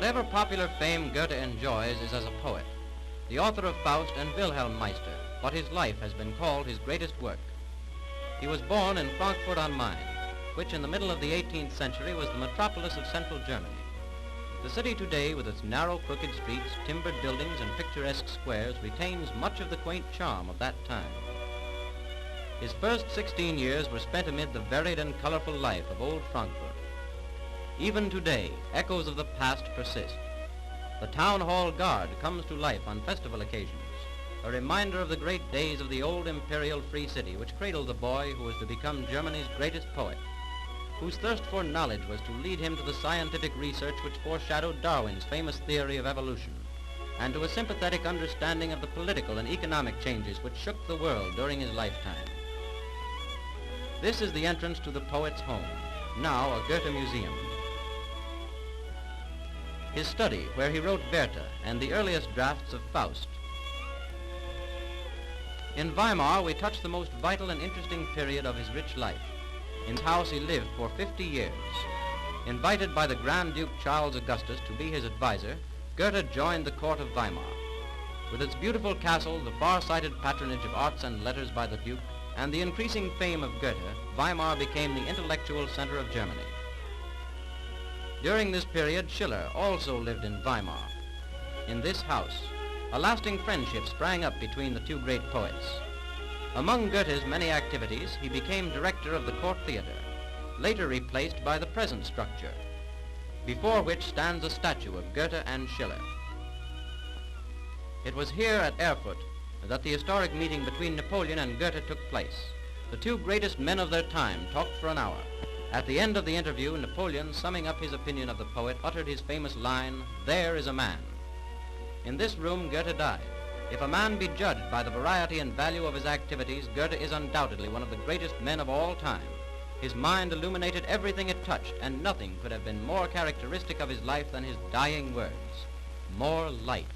Whatever popular fame Goethe enjoys is as a poet, the author of Faust and Wilhelm Meister, but his life has been called his greatest work. He was born in Frankfurt-am-Main, which in the middle of the 18th century was the metropolis of central Germany. The city today, with its narrow, crooked streets, timbered buildings, and picturesque squares, retains much of the quaint charm of that time. His first 16 years were spent amid the varied and colorful life of old Frankfurt. Even today, echoes of the past persist. The town hall guard comes to life on festival occasions, a reminder of the great days of the old imperial free city which cradled the boy who was to become Germany's greatest poet, whose thirst for knowledge was to lead him to the scientific research which foreshadowed Darwin's famous theory of evolution, and to a sympathetic understanding of the political and economic changes which shook the world during his lifetime. This is the entrance to the poet's home, now a Goethe Museum. His study, where he wrote Werther and the earliest drafts of Faust. In Weimar, we touch the most vital and interesting period of his rich life. In his house he lived for 50 years. Invited by the Grand Duke Charles Augustus to be his advisor, Goethe joined the court of Weimar. With its beautiful castle, the far-sighted patronage of arts and letters by the Duke, and the increasing fame of Goethe, Weimar became the intellectual center of Germany. During this period, Schiller also lived in Weimar. In this house, a lasting friendship sprang up between the two great poets. Among Goethe's many activities, he became director of the court theater, later replaced by the present structure, before which stands a statue of Goethe and Schiller. It was here at Erfurt that the historic meeting between Napoleon and Goethe took place. The two greatest men of their time talked for an hour. At the end of the interview, Napoleon, summing up his opinion of the poet, uttered his famous line, "There is a man." In this room, Goethe died. If a man be judged by the variety and value of his activities, Goethe is undoubtedly one of the greatest men of all time. His mind illuminated everything it touched, and nothing could have been more characteristic of his life than his dying words, "More light."